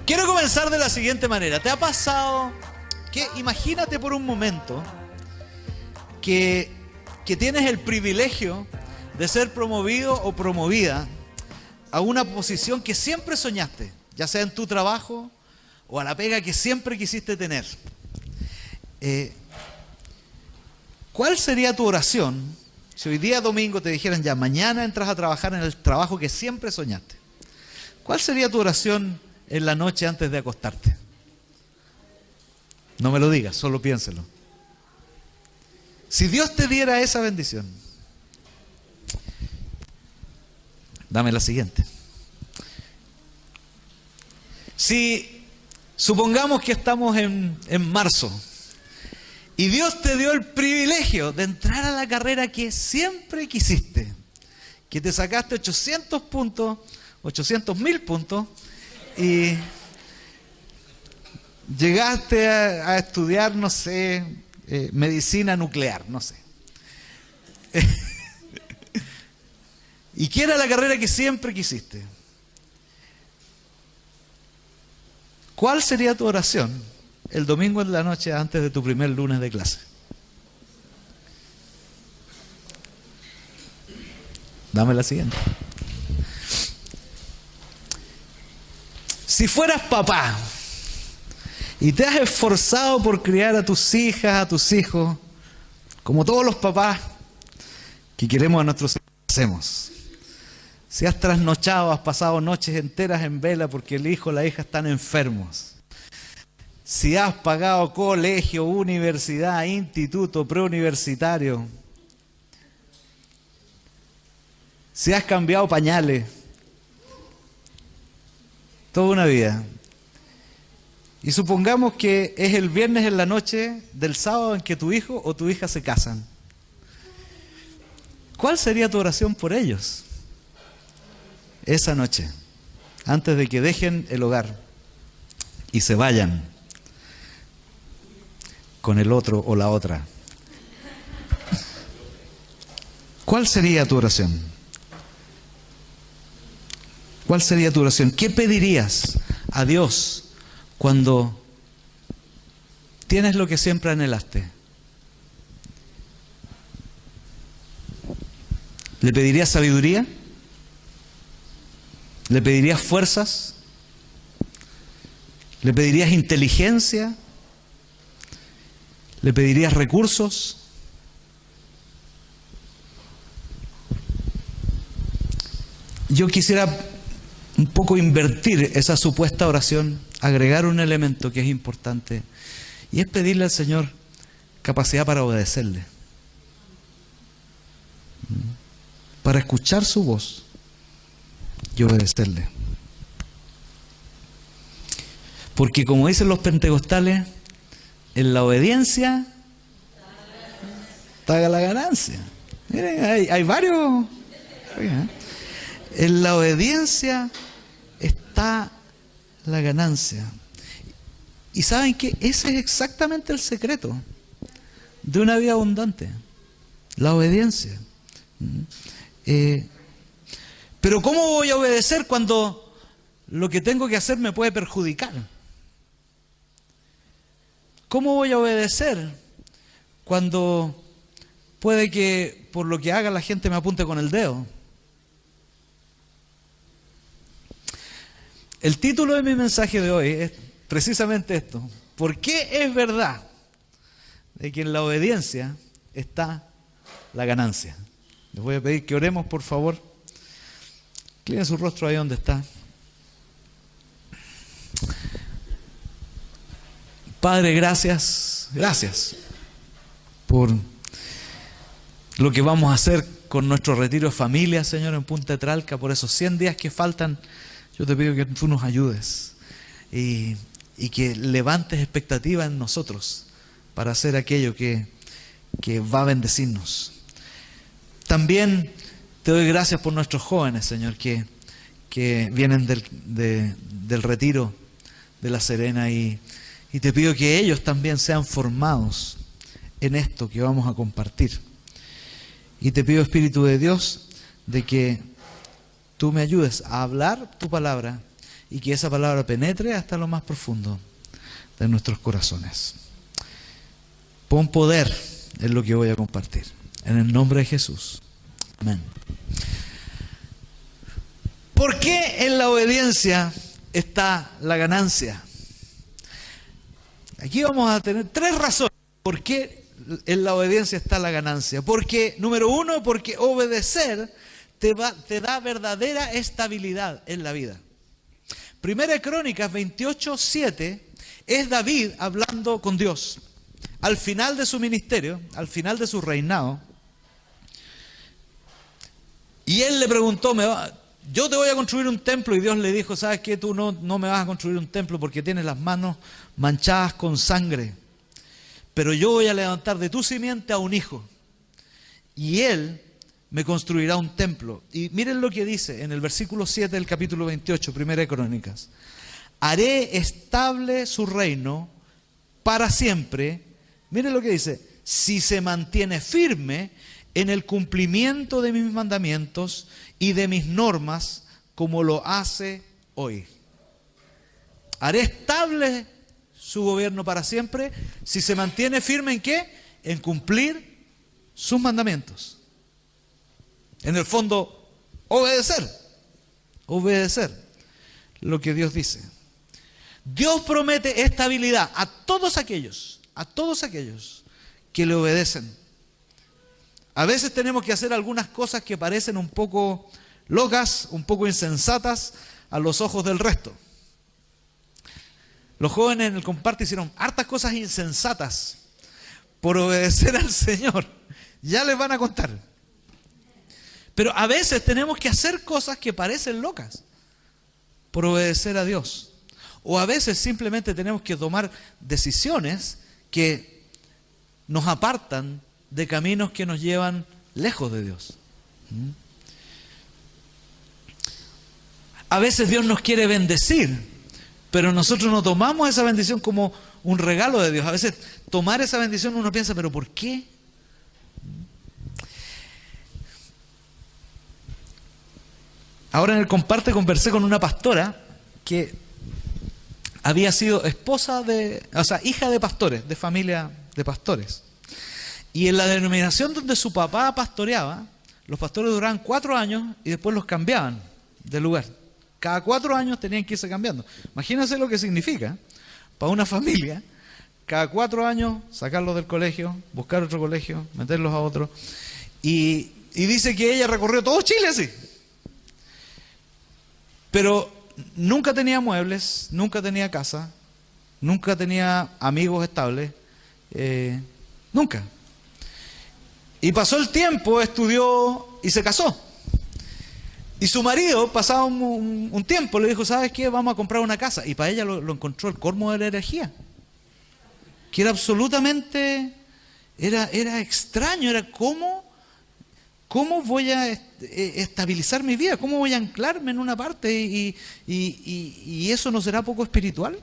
Quiero comenzar de la siguiente manera. ¿Te ha pasado que, imagínate por un momento, que tienes el privilegio de ser promovido o promovida a una posición que siempre soñaste, ya sea en tu trabajo o a la pega que siempre quisiste tener? ¿Cuál sería tu oración si hoy día domingo te dijeran ya, mañana entras a trabajar en el trabajo que siempre soñaste? ¿Cuál sería tu oración en la noche antes de acostarte? No me lo digas, solo piénselo. Si Dios te diera esa bendición, dame la siguiente. Si supongamos que estamos en marzo y Dios te dio el privilegio de entrar a la carrera que siempre quisiste, que te sacaste 800 puntos, 800.000 puntos, y llegaste a estudiar, no sé, medicina nuclear, no sé. Y que era la carrera que siempre quisiste. ¿Cuál sería tu oración el domingo en la noche antes de tu primer lunes de clase? Dame la siguiente. Si fueras papá y te has esforzado por criar a tus hijas, a tus hijos, como todos los papás que queremos a nuestros hijos hacemos. Si has trasnochado, has pasado noches enteras en vela porque el hijo o la hija están enfermos. Si has pagado colegio, universidad, instituto, preuniversitario. Si has cambiado pañales. Toda una vida. Y supongamos que es el viernes en la noche del sábado en que tu hijo o tu hija se casan. ¿Cuál sería tu oración por ellos esa noche, antes de que dejen el hogar y se vayan con el otro o la otra? ¿Cuál sería tu oración? ¿Cuál sería tu oración? ¿Qué pedirías a Dios cuando tienes lo que siempre anhelaste? ¿Le pedirías sabiduría? ¿Le pedirías fuerzas? ¿Le pedirías inteligencia? ¿Le pedirías recursos? Yo quisiera un poco invertir esa supuesta oración, agregar un elemento que es importante, y es pedirle al Señor capacidad para obedecerle, para escuchar su voz y obedecerle. Porque como dicen los pentecostales, en la obediencia está la ganancia. Miren, hay varios. En la obediencia está la ganancia. Y ¿saben qué? Ese es exactamente el secreto de una vida abundante. La obediencia. Pero ¿cómo voy a obedecer cuando lo que tengo que hacer me puede perjudicar? ¿Cómo voy a obedecer cuando puede que por lo que haga la gente me apunte con el dedo? El título de mi mensaje de hoy es precisamente esto. ¿Por qué es verdad de que en la obediencia está la ganancia? Les voy a pedir que oremos, por favor. Inclinen su rostro ahí donde está. Padre, gracias por lo que vamos a hacer con nuestro retiro de familia, Señor, en Punta de Tralca, por esos 100 días que faltan. Yo te pido que tú nos ayudes y que levantes expectativas en nosotros para hacer aquello que va a bendecirnos. También te doy gracias por nuestros jóvenes, Señor, que vienen del retiro de La Serena, y te pido que ellos también sean formados en esto que vamos a compartir. Y te pido, Espíritu de Dios, de que tú me ayudes a hablar tu palabra y que esa palabra penetre hasta lo más profundo de nuestros corazones. Pon poder en lo que voy a compartir. En el nombre de Jesús. Amén. ¿Por qué en la obediencia está la ganancia? Aquí vamos a tener 3 razones por qué en la obediencia está la ganancia. Porque, número 1, porque obedecer te da verdadera estabilidad en la vida. Primera de Crónicas 28:7 es David hablando con Dios. Al final de su ministerio, al final de su reinado, y él le preguntó, yo te voy a construir un templo, y Dios le dijo, ¿sabes qué? Tú no me vas a construir un templo porque tienes las manos manchadas con sangre, pero yo voy a levantar de tu simiente a un hijo, y él me construirá un templo. Y miren lo que dice en el versículo 7 del capítulo 28, Primera de Crónicas. Haré estable su reino para siempre. Miren lo que dice, si se mantiene firme en el cumplimiento de mis mandamientos y de mis normas, como lo hace hoy. Haré estable su gobierno para siempre si se mantiene firme ¿en qué? En cumplir sus mandamientos. En el fondo, obedecer lo que Dios dice. Dios promete estabilidad a todos aquellos que le obedecen. A veces tenemos que hacer algunas cosas que parecen un poco locas, un poco insensatas a los ojos del resto. Los jóvenes en el Comparte hicieron hartas cosas insensatas por obedecer al Señor. Ya les van a contar. Pero a veces tenemos que hacer cosas que parecen locas por obedecer a Dios. O a veces simplemente tenemos que tomar decisiones que nos apartan de caminos que nos llevan lejos de Dios. A veces Dios nos quiere bendecir, pero nosotros no tomamos esa bendición como un regalo de Dios. A veces tomar esa bendición uno piensa, ¿pero por qué? Ahora en el Comparte conversé con una pastora que había sido hija de pastores, de familia de pastores. Y en la denominación donde su papá pastoreaba, los pastores duraban 4 años y después los cambiaban de lugar. Cada 4 años tenían que irse cambiando. Imagínense lo que significa para una familia, cada 4 años sacarlos del colegio, buscar otro colegio, meterlos a otro. Y dice que ella recorrió todo Chile así. Pero nunca tenía muebles, nunca tenía casa, nunca tenía amigos estables, nunca. Y pasó el tiempo, estudió y se casó. Y su marido, pasado un tiempo, le dijo, ¿sabes qué? Vamos a comprar una casa. Y para ella lo encontró el colmo de la herejía. Que era absolutamente, era extraño, era ¿cómo voy a estabilizar mi vida? ¿Cómo voy a anclarme en una parte? ¿Y eso no será poco espiritual?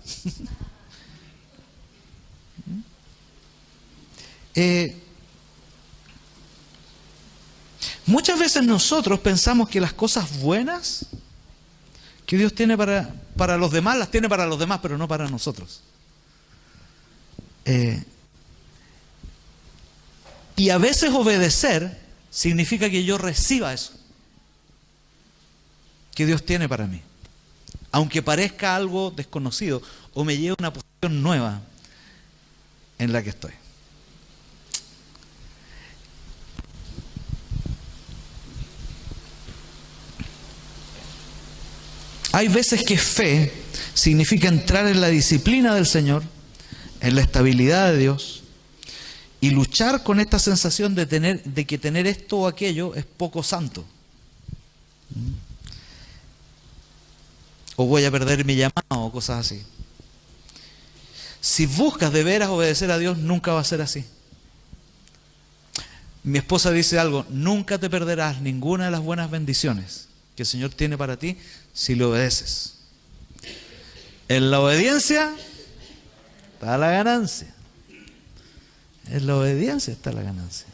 Muchas veces nosotros pensamos que las cosas buenas que Dios tiene para los demás, las tiene para los demás, pero no para nosotros. Y a veces obedecer significa que yo reciba eso que Dios tiene para mí, aunque parezca algo desconocido o me lleve a una posición nueva en la que estoy. Hay veces que fe significa entrar en la disciplina del Señor, en la estabilidad de Dios, y luchar con esta sensación de que tener esto o aquello es poco santo. O voy a perder mi llamado o cosas así. Si buscas de veras obedecer a Dios, nunca va a ser así. Mi esposa dice algo, nunca te perderás ninguna de las buenas bendiciones que el Señor tiene para ti si le obedeces. En la obediencia está la ganancia. En la obediencia está la ganancia.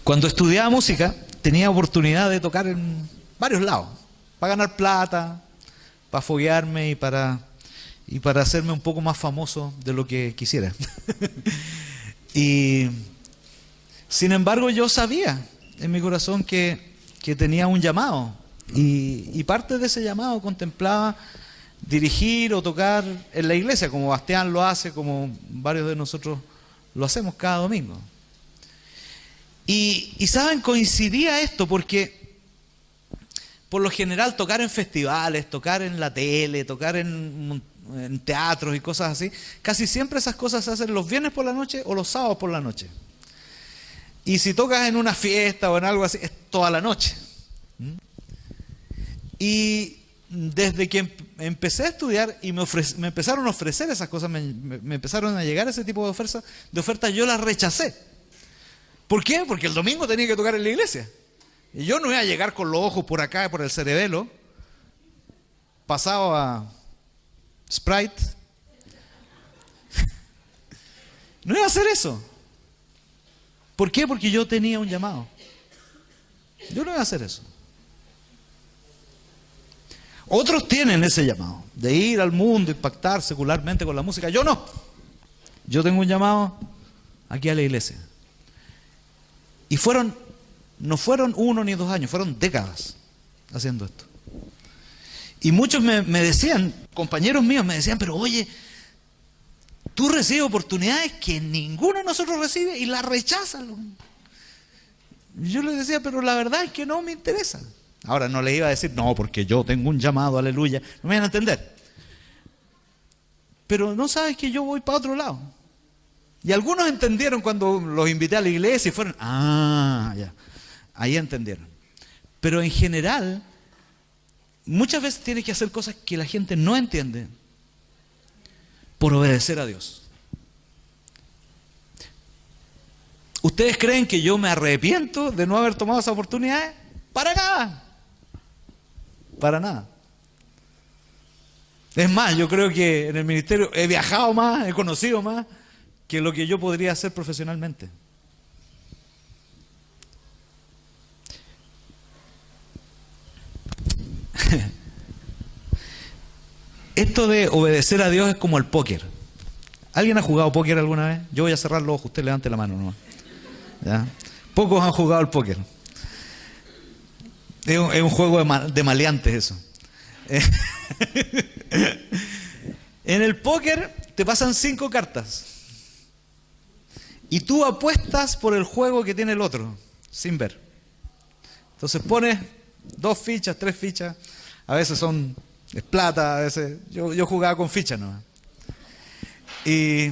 Cuando estudiaba música, tenía oportunidad de tocar en varios lados, para ganar plata, para foguearme y para hacerme un poco más famoso de lo que quisiera. Y sin embargo yo sabía en mi corazón que tenía un llamado y parte de ese llamado contemplaba dirigir o tocar en la iglesia, como Bastián lo hace, como varios de nosotros lo hacemos cada domingo. Y saben, coincidía esto porque por lo general tocar en festivales, tocar en la tele, tocar en teatros y cosas así, casi siempre esas cosas se hacen los viernes por la noche o los sábados por la noche. Y si tocas en una fiesta o en algo así, es toda la noche. Y desde que empecé a estudiar y me empezaron a ofrecer esas cosas, me empezaron a llegar ese tipo de ofertas, yo las rechacé. ¿Por qué? Porque el domingo tenía que tocar en la iglesia. Y yo no iba a llegar con los ojos por acá, por el cerebelo, pasado a Sprite. No iba a hacer eso. ¿Por qué? Porque yo tenía un llamado. Yo no iba a hacer eso. Otros tienen ese llamado, de ir al mundo, impactar secularmente con la música. Yo no. Yo tengo un llamado aquí a la iglesia. Y no fueron 1 ni 2 años, fueron décadas haciendo esto. Y muchos me decían, compañeros míos me decían, pero oye, tú recibes oportunidades que ninguno de nosotros recibe y las rechazas. Yo les decía, pero la verdad es que no me interesa. Ahora no les iba a decir, no, porque yo tengo un llamado, aleluya, no me van a entender. Pero no sabes que yo voy para otro lado. Y algunos entendieron cuando los invité a la iglesia y fueron, ya, ahí entendieron. Pero en general, muchas veces tienes que hacer cosas que la gente no entiende por obedecer a Dios. ¿Ustedes creen que yo me arrepiento de no haber tomado esa oportunidad? Para nada. Para nada. Es más, yo creo que en el ministerio he viajado más, he conocido más que lo que yo podría hacer profesionalmente. Esto de obedecer a Dios es como el póker. ¿Alguien ha jugado póker alguna vez? Yo voy a cerrar los ojos, usted levante la mano nomás. ¿Ya? Pocos han jugado al póker. Es un juego de maleantes eso. En el póker te pasan 5 cartas. Y tú apuestas por el juego que tiene el otro, sin ver. Entonces pones 2 fichas, 3 fichas. A veces es plata, a veces... Yo jugaba con fichas nomás. Y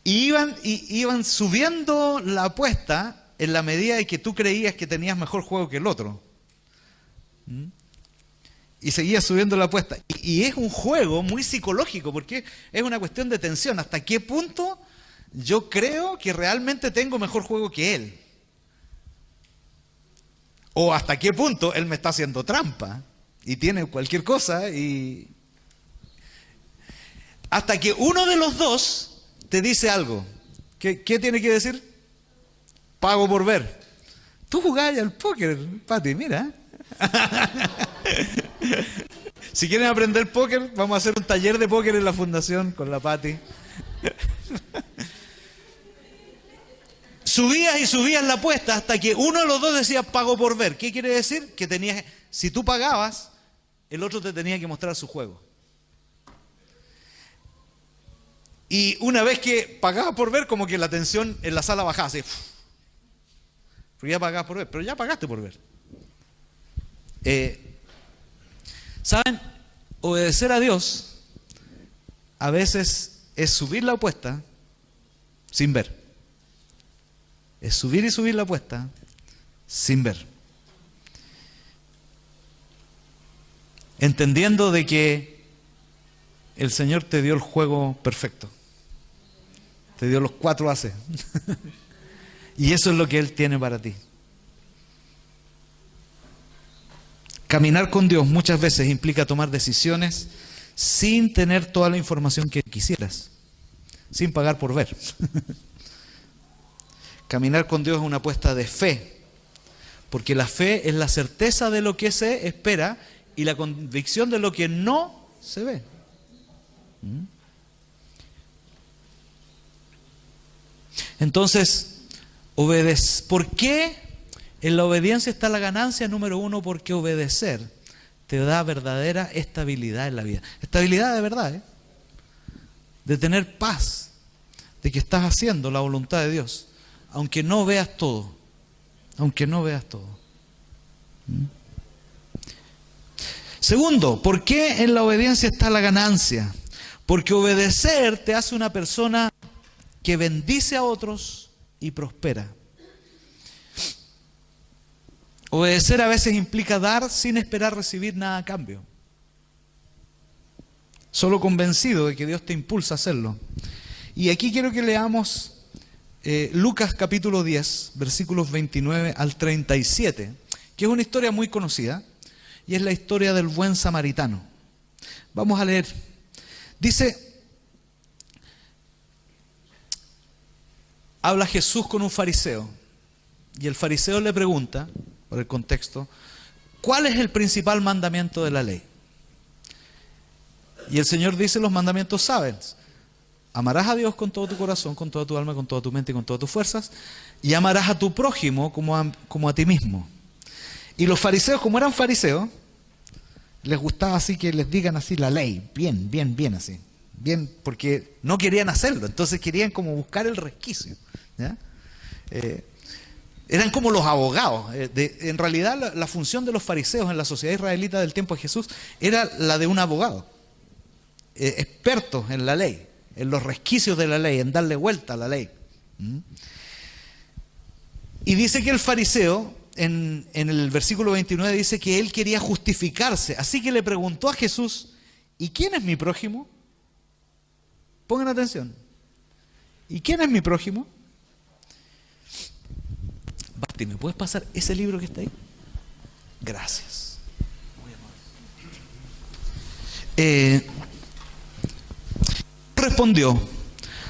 iban subiendo la apuesta en la medida de que tú creías que tenías mejor juego que el otro. Y seguías subiendo la apuesta. Y es un juego muy psicológico, porque es una cuestión de tensión. ¿Hasta qué punto yo creo que realmente tengo mejor juego que él? O hasta qué punto él me está haciendo trampa y tiene cualquier cosa y... Hasta que uno de los dos te dice algo. ¿Qué tiene que decir? Pago por ver. Tú jugás al póker, Pati, mira. Si quieren aprender póker, vamos a hacer un taller de póker en la fundación con la Pati. Subías y subías la apuesta hasta que uno de los dos decía pago por ver. ¿Qué quiere decir? Que si tú pagabas, el otro te tenía que mostrar su juego. Y una vez que pagabas por ver, como que la tensión en la sala bajaba así. Porque ya pagabas por ver, pero ya pagaste por ver. ¿Saben? Obedecer a Dios a veces es subir la apuesta sin ver. Es subir y subir la apuesta sin ver. Entendiendo de que el Señor te dio el juego perfecto. Te dio los 4 ases. Y eso es lo que Él tiene para ti. Caminar con Dios muchas veces implica tomar decisiones sin tener toda la información que quisieras, sin pagar por ver. Caminar con Dios es una apuesta de fe, porque la fe es la certeza de lo que se espera y la convicción de lo que no se ve. Entonces, ¿por qué en la obediencia está la ganancia? Número uno, porque obedecer te da verdadera estabilidad en la vida. Estabilidad de verdad, ¿eh? De tener paz, de que estás haciendo la voluntad de Dios, aunque no veas todo, aunque no veas todo. Segundo, ¿por qué en la obediencia está la ganancia? Porque obedecer te hace una persona que bendice a otros y prospera. Obedecer a veces implica dar sin esperar recibir nada a cambio, solo convencido de que Dios te impulsa a hacerlo. Y aquí quiero que leamos Lucas capítulo 10, versículos 29 al 37, que es una historia muy conocida, y es la historia del buen samaritano. Vamos a leer. Dice, habla Jesús con un fariseo, y el fariseo le pregunta, por el contexto, ¿cuál es el principal mandamiento de la ley? Y el Señor dice, los mandamientos sabes: amarás a Dios con todo tu corazón, con toda tu alma, con toda tu mente y con todas tus fuerzas, y amarás a tu prójimo como a ti mismo. Y los fariseos, como eran fariseos, les gustaba así que les digan así la ley, bien, bien, bien así, bien, porque no querían hacerlo, entonces querían como buscar el resquicio, ¿ya? Eran como los abogados. En realidad la función de los fariseos en la sociedad israelita del tiempo de Jesús era la de un abogado, expertos en la ley, en los resquicios de la ley, en darle vuelta a la ley. Y dice que el fariseo, en el versículo 29, dice que él quería justificarse, así que le preguntó a Jesús, ¿y quién es mi prójimo? Pongan atención. ¿Y quién es mi prójimo? Basti, ¿me puedes pasar ese libro que está ahí? Gracias. Respondió,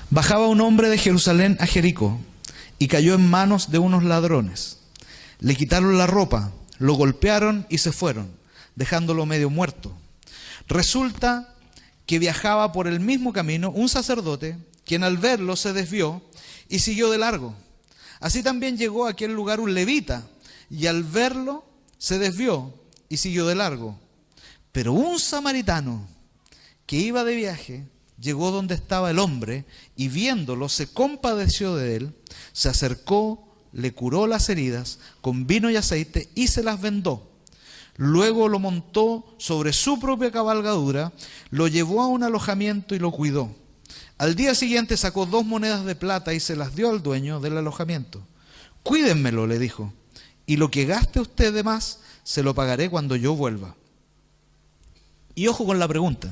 bajaba un hombre de Jerusalén a Jericó y cayó en manos de unos ladrones. Le quitaron la ropa, lo golpearon y se fueron, dejándolo medio muerto. Resulta que viajaba por el mismo camino un sacerdote, quien al verlo se desvió y siguió de largo. Así también llegó a aquel lugar un levita, y al verlo se desvió y siguió de largo. Pero un samaritano que iba de viaje llegó donde estaba el hombre, y viéndolo se compadeció de él, se acercó, le curó las heridas con vino y aceite y se las vendó. Luego lo montó sobre su propia cabalgadura, lo llevó a un alojamiento y lo cuidó. Al día siguiente sacó 2 monedas de plata y se las dio al dueño del alojamiento. Cuídenmelo, le dijo, y lo que gaste usted de más se lo pagaré cuando yo vuelva. Y ojo con la pregunta.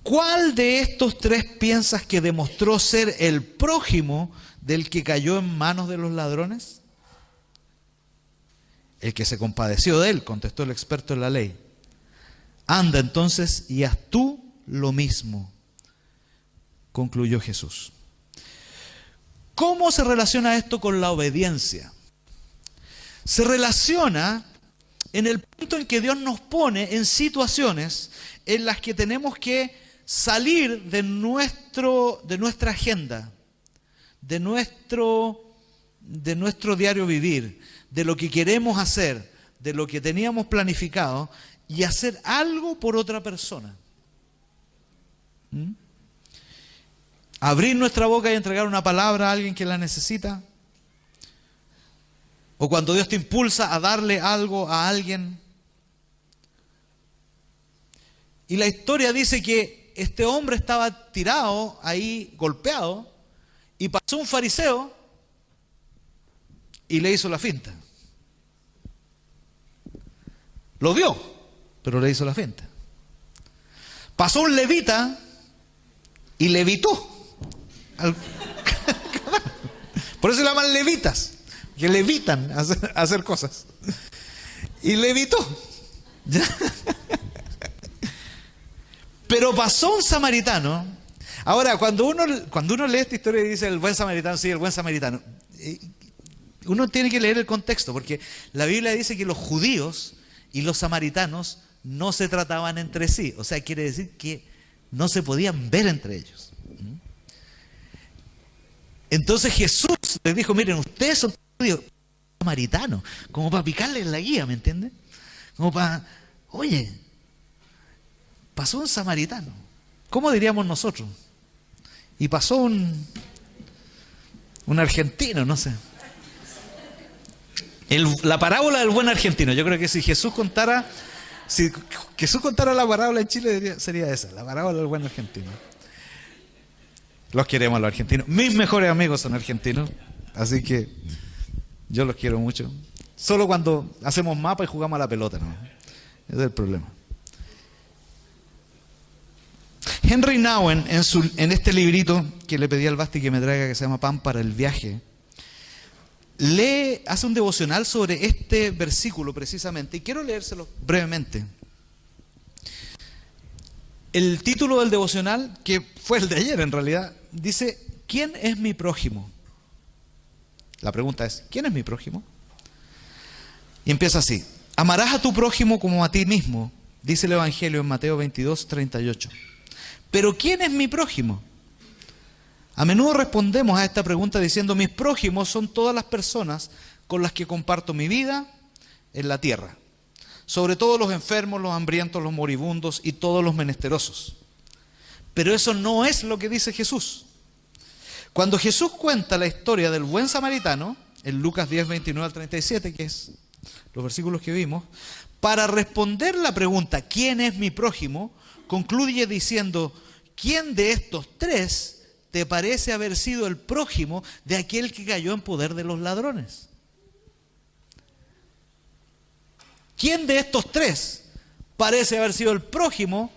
¿Cuál de estos 3 piensas que demostró ser el prójimo del que cayó en manos de los ladrones? El que se compadeció de él, contestó el experto en la ley. Anda entonces y haz tú lo mismo, concluyó Jesús. ¿Cómo se relaciona esto con la obediencia? Se relaciona en el punto en que Dios nos pone en situaciones en las que tenemos que salir de nuestra agenda, de nuestro diario vivir, de lo que queremos hacer, de lo que teníamos planificado, y hacer algo por otra persona. Abrir nuestra boca y entregar una palabra a alguien que la necesita. O cuando Dios te impulsa a darle algo a alguien. Y la historia dice que este hombre estaba tirado ahí, golpeado, y pasó un fariseo y le hizo la finta. Lo vio, pero le hizo la finta. Pasó un levita y levitó. Por eso se llaman levitas, que levitan a hacer cosas. Y levitó. Pero pasó un samaritano, Ahora, cuando uno lee esta historia y dice el buen samaritano, sí, el buen samaritano, uno tiene que leer el contexto, porque la Biblia dice que los judíos y los samaritanos no se trataban entre sí. O sea, quiere decir que no se podían ver entre ellos. Entonces Jesús les dijo, miren, ustedes son judíos, samaritanos, como para picarle en la guía, ¿me entienden? Como para, oye, pasó un samaritano. ¿Cómo diríamos nosotros? Y pasó un argentino, no sé. La parábola del buen argentino. Yo creo que si Jesús contara la parábola en Chile, sería esa, la parábola del buen argentino. Los queremos a los argentinos. Mis mejores amigos son argentinos, así que yo los quiero mucho. Solo cuando hacemos mapa y jugamos a la pelota, ¿no? Ese es el problema. Henry Nouwen, en este librito que le pedí al Basti que me traiga, que se llama Pan para el viaje, hace un devocional sobre este versículo precisamente, y quiero leérselo brevemente. El título del devocional, que fue el de ayer en realidad, dice, ¿quién es mi prójimo? La pregunta es, ¿quién es mi prójimo? Y empieza así, amarás a tu prójimo como a ti mismo, dice el Evangelio en Mateo 22, 38. Pero ¿quién es mi prójimo? A menudo respondemos a esta pregunta diciendo, mis prójimos son todas las personas con las que comparto mi vida en la tierra. Sobre todo los enfermos, los hambrientos, los moribundos y todos los menesterosos. Pero eso no es lo que dice Jesús. Cuando Jesús cuenta la historia del buen samaritano, en Lucas 10, 29 al 37, que es los versículos que vimos, para responder la pregunta, ¿quién es mi prójimo?, concluye diciendo, ¿quién de estos tres te parece haber sido el prójimo de aquel que cayó en poder de los ladrones? ¿Quién de estos tres parece haber sido el prójimo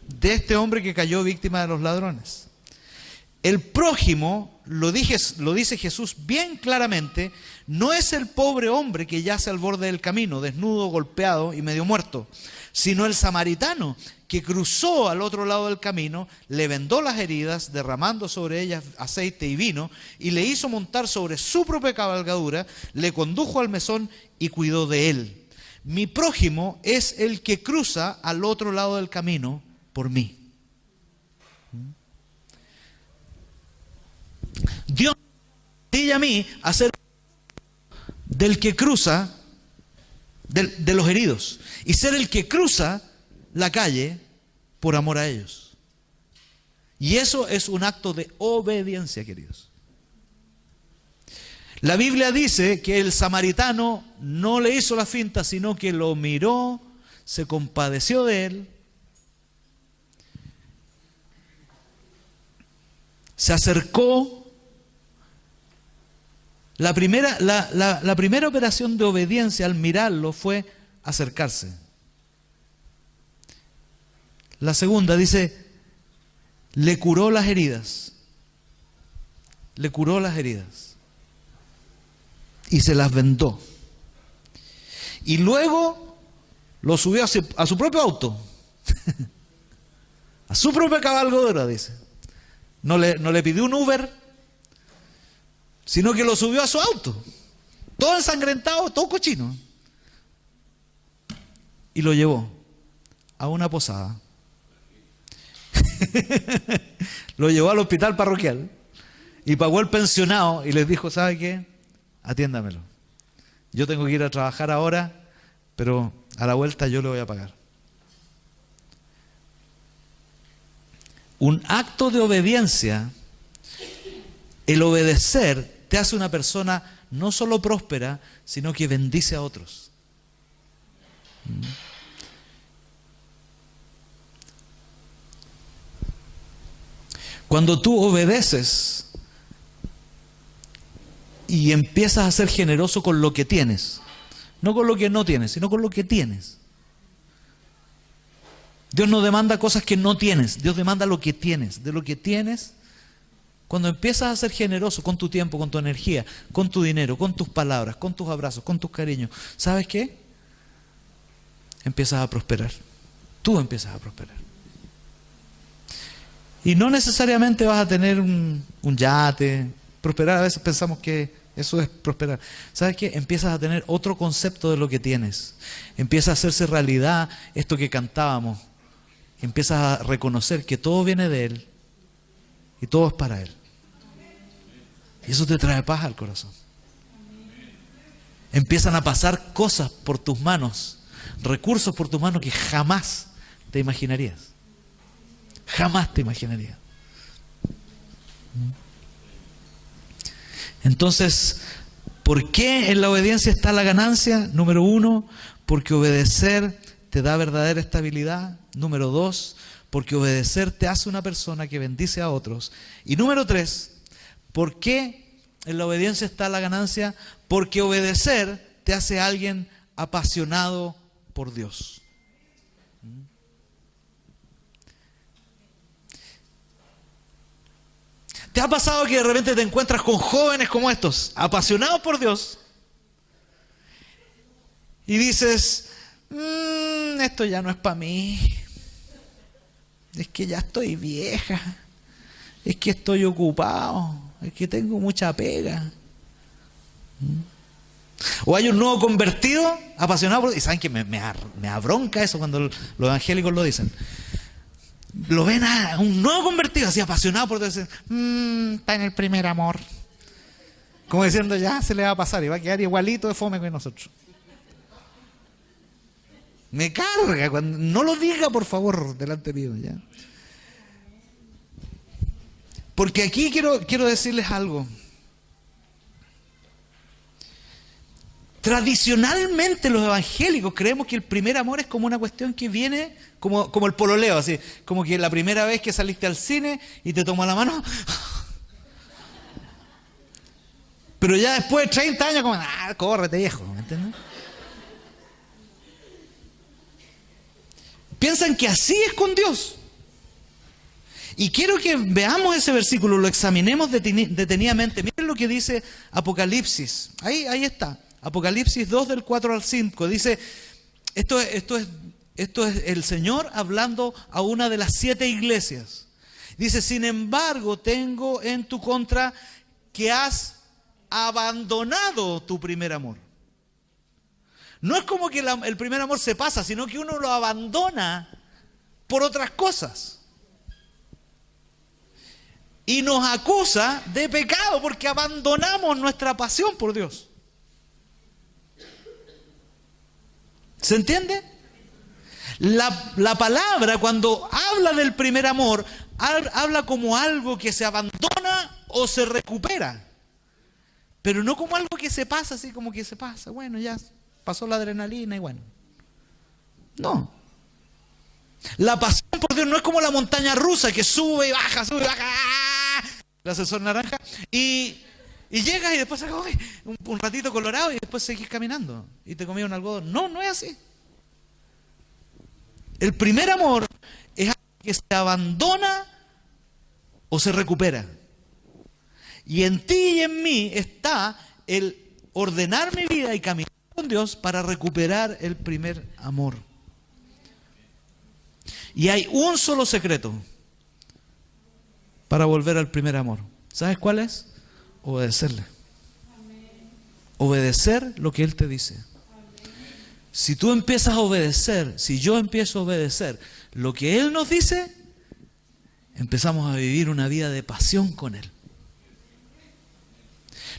de este hombre que cayó víctima de los ladrones? El prójimo, lo dice Jesús bien claramente, no es el pobre hombre que yace al borde del camino, desnudo, golpeado y medio muerto, sino el samaritano que cruzó al otro lado del camino, le vendó las heridas, derramando sobre ellas aceite y vino, y le hizo montar sobre su propia cabalgadura, le condujo al mesón y cuidó de él. Mi prójimo es el que cruza al otro lado del camino por mí. Dios me pide a mí hacer del que cruza, de los heridos, y ser el que cruza la calle por amor a ellos. Y eso es un acto de obediencia, queridos. La Biblia dice que el samaritano no le hizo la finta, sino que lo miró, se compadeció de él, se acercó. La primera operación de obediencia al mirarlo fue acercarse. La segunda dice, le curó las heridas. Le curó las heridas. Y se las vendó. Y luego lo subió a su propio auto. A su propia cabalgadura, dice. No le pidió un Uber, sino que lo subió a su auto. Todo ensangrentado, todo cochino. Y lo llevó a una posada. Lo llevó al hospital parroquial y pagó el pensionado y les dijo, ¿sabe qué? Atiéndamelo. Yo tengo que ir a trabajar ahora, pero a la vuelta yo le voy a pagar. Un acto de obediencia, el obedecer te hace una persona no solo próspera, sino que bendice a otros. Cuando tú obedeces y empiezas a ser generoso con lo que tienes, no con lo que no tienes, sino con lo que tienes. Dios no demanda cosas que no tienes, Dios demanda lo que tienes. De lo que tienes, cuando empiezas a ser generoso con tu tiempo, con tu energía, con tu dinero, con tus palabras, con tus abrazos, con tus cariños, ¿sabes qué? Empiezas a prosperar. Tú empiezas a prosperar. Y no necesariamente vas a tener un yate. Prosperar, a veces pensamos que eso es prosperar. ¿Sabes qué? Empiezas a tener otro concepto de lo que tienes. Empieza a hacerse realidad esto que cantábamos. Empiezas a reconocer que todo viene de Él y todo es para Él. Y eso te trae paz al corazón. Empiezan a pasar cosas por tus manos, recursos por tus manos que jamás te imaginarías. Jamás te imaginarías. Entonces, ¿por qué en la obediencia está la ganancia? Número 1, porque obedecer te da verdadera estabilidad. Número 2, porque obedecer te hace una persona que bendice a otros. Y número 3, ¿por qué en la obediencia está la ganancia? Porque obedecer te hace alguien apasionado por Dios. ¿Te ha pasado que de repente te encuentras con jóvenes como estos, apasionados por Dios? Y dices, esto ya no es para mí. Es que ya estoy vieja. Es que estoy ocupado. Es que tengo mucha pega. O hay un nuevo convertido, apasionado por Dios. Y saben que me abronca eso cuando los evangélicos lo dicen. Lo ven a un nuevo convertido, así apasionado por Dios. Está en el primer amor. Como diciendo, ya se le va a pasar y va a quedar igualito de fome que nosotros. Me carga cuando no lo diga, por favor, delante mío, ya. Porque aquí quiero decirles algo. Tradicionalmente los evangélicos creemos que el primer amor es como una cuestión que viene como el pololeo, así, como que la primera vez que saliste al cine y te tomó la mano, pero ya después de 30 años como, córrete viejo, ¿me entiendes? Piensan que así es con Dios. Y quiero que veamos ese versículo, lo examinemos detenidamente. Miren lo que dice Apocalipsis, ahí está. Apocalipsis 2 del 4 al 5 dice, esto es el Señor hablando a una de las 7 iglesias. Dice, sin embargo, tengo en tu contra que has abandonado tu primer amor. No es como que el primer amor se pasa, sino que uno lo abandona por otras cosas. Y nos acusa de pecado porque abandonamos nuestra pasión por Dios. ¿Se entiende? La palabra cuando habla del primer amor, habla como algo que se abandona o se recupera. Pero no como algo que se pasa, así como que se pasa. Bueno, ya pasó la adrenalina y bueno. No. La pasión por Dios no es como la montaña rusa que sube y baja, el ascensor naranja. Y llegas y después un ratito colorado y después seguís caminando y te comí un algodón. No, no es así. El primer amor es algo que se abandona o se recupera. Y en ti y en mí está el ordenar mi vida y caminar con Dios para recuperar el primer amor. Y hay un solo secreto para volver al primer amor. ¿Sabes cuál es? Obedecerle. Obedecer lo que Él te dice. Si tú empiezas a obedecer, si yo empiezo a obedecer lo que Él nos dice, empezamos a vivir una vida de pasión con Él.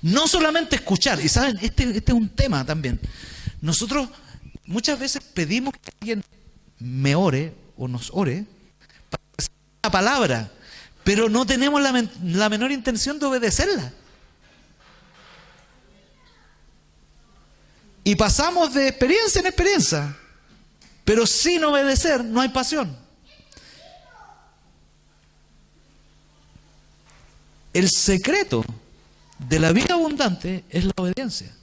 No solamente escuchar, y saben, este es un tema también. Nosotros muchas veces pedimos que alguien me ore o nos ore para recibir la palabra, pero no tenemos la menor intención de obedecerla. Y pasamos de experiencia en experiencia, pero sin obedecer no hay pasión. El secreto de la vida abundante es la obediencia.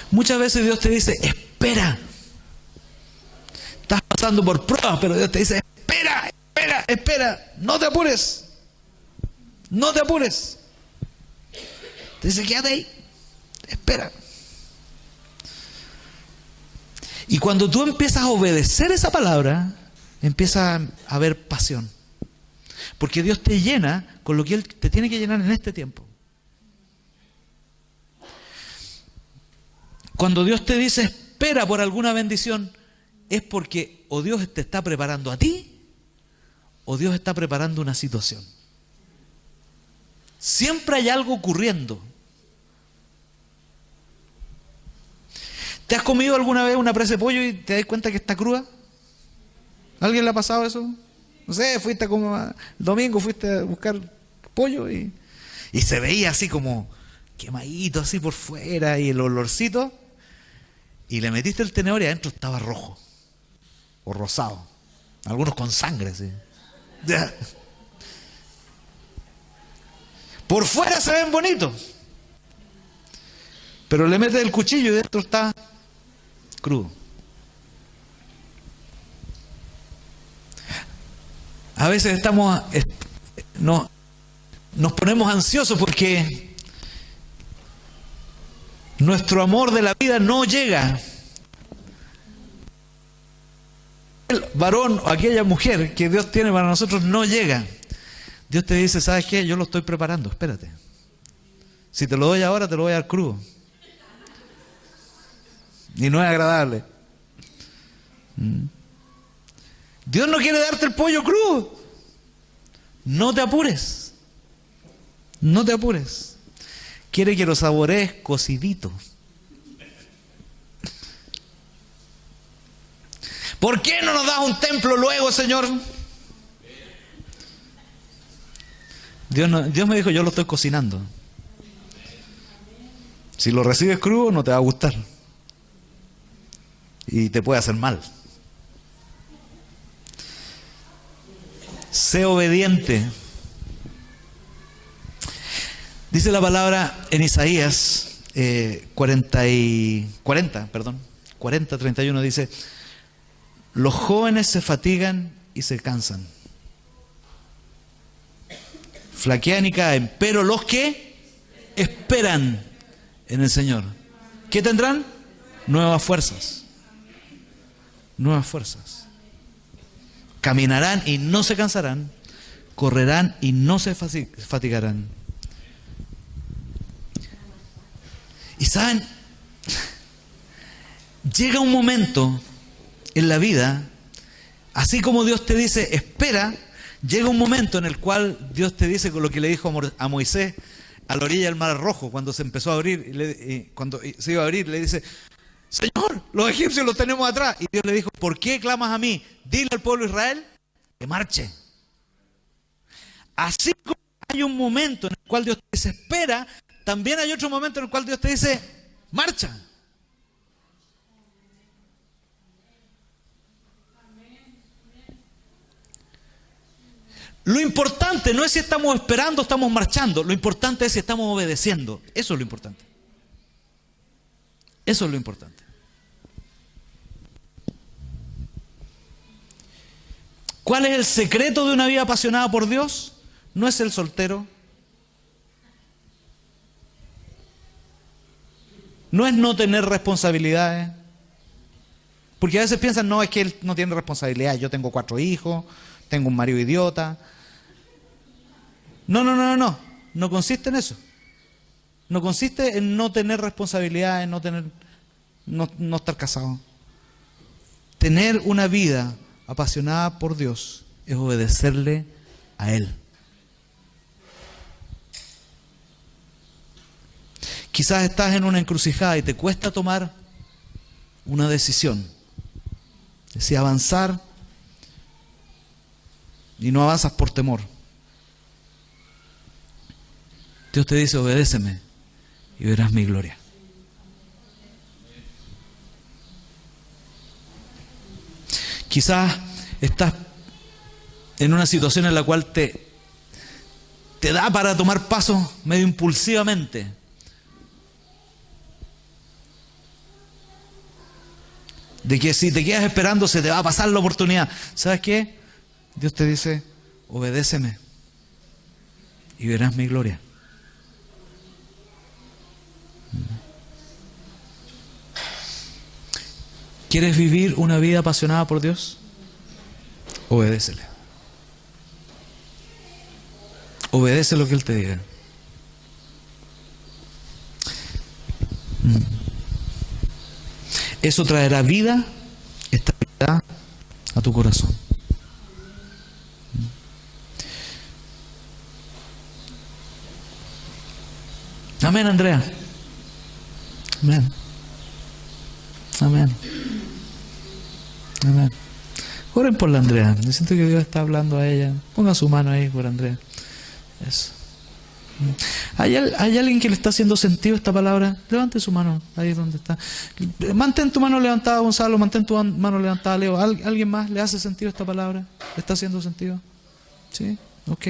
Muchas veces Dios te dice, espera. Estás pasando por pruebas, pero Dios te dice, espera, no te apures. No te apures. Te dice, quédate ahí. Espera. Y cuando tú empiezas a obedecer esa palabra, empieza a haber pasión. Porque Dios te llena con lo que Él te tiene que llenar en este tiempo. Cuando Dios te dice espera por alguna bendición, es porque o Dios te está preparando a ti, o Dios está preparando una situación. Siempre hay algo ocurriendo. ¿Te has comido alguna vez una presa de pollo y te das cuenta que está cruda? ¿A alguien le ha pasado eso? No sé, fuiste como el domingo, fuiste a buscar pollo y se veía así como quemadito así por fuera y el olorcito, y le metiste el tenedor y adentro estaba rojo o rosado, algunos con sangre, sí. Por fuera se ven bonitos, pero le metes el cuchillo y dentro está crudo. A veces nos ponemos ansiosos porque nuestro amor de la vida no llega. El varón o aquella mujer que Dios tiene para nosotros no llega. Dios te dice, ¿sabes qué? Yo lo estoy preparando, espérate. Si te lo doy ahora, te lo voy a dar crudo. Y no es agradable. Dios no quiere darte el pollo crudo. No te apures. No te apures. Quiere que lo saborees cocidito. ¿Por qué no nos das un templo luego, Señor? Dios me dijo, yo lo estoy cocinando. Si lo recibes crudo, no te va a gustar. Y te puede hacer mal. Sé obediente. Dice la palabra en Isaías 40:31 dice: los jóvenes se fatigan y se cansan, flaquean y caen, pero los que esperan en el Señor, ¿qué tendrán? Nuevas fuerzas. Nuevas fuerzas. Caminarán y no se cansarán, correrán y no se fatigarán. Y saben, llega un momento en la vida, así como Dios te dice espera, llega un momento en el cual Dios te dice con lo que le dijo a Moisés a la orilla del Mar Rojo, cuando se empezó a abrir, cuando se iba a abrir, le dice: Señor, los egipcios los tenemos atrás. Y Dios le dijo: ¿por qué clamas a mí? Dile al pueblo de Israel que marche. Así como hay un momento en el cual Dios te dice espera, también hay otro momento en el cual Dios te dice marcha. Lo importante no es si estamos esperando o estamos marchando. Lo importante es si estamos obedeciendo. Eso es lo importante. Eso es lo importante. ¿Cuál es el secreto de una vida apasionada por Dios? No es el soltero. No es no tener responsabilidades. Porque a veces piensan, no, es que él no tiene responsabilidad. Yo tengo 4 hijos, tengo un marido idiota. No. No consiste en eso. No consiste en no tener responsabilidades, no estar casado. Tener una vida apasionada por Dios es obedecerle a Él. Quizás estás en una encrucijada y te cuesta tomar una decisión. Si avanzar y no avanzas por temor. Dios te dice: obedéceme y verás mi gloria. Quizás estás en una situación en la cual te da para tomar pasos medio impulsivamente. De que si te quedas esperando se te va a pasar la oportunidad. ¿Sabes qué? Dios te dice: obedéceme y verás mi gloria. ¿Quieres vivir una vida apasionada por Dios? Obedécele. Obedece lo que Él te diga. Eso traerá vida, estabilidad a tu corazón. Amén, Andrea. Amén. Amén. Amén. Oren por la Andrea. Me siento que Dios está hablando a ella. Ponga su mano ahí por Andrea. Eso. ¿Hay alguien que le está haciendo sentido esta palabra? Levante su mano ahí donde está. Mantén tu mano levantada, Gonzalo. Mantén tu mano levantada, Leo. ¿Alguien más le hace sentido esta palabra? ¿Le está haciendo sentido? ¿Sí? Ok.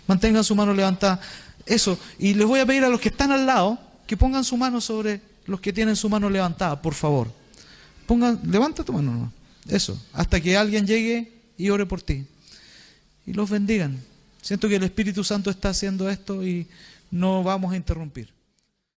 Mantengan su mano levantada. Eso. Y les voy a pedir a los que están al lado que pongan su mano sobre los que tienen su mano levantada, por favor. Levanta tu mano nomás. Eso. Hasta que alguien llegue y ore por ti. Y los bendigan. Siento que el Espíritu Santo está haciendo esto y no vamos a interrumpir.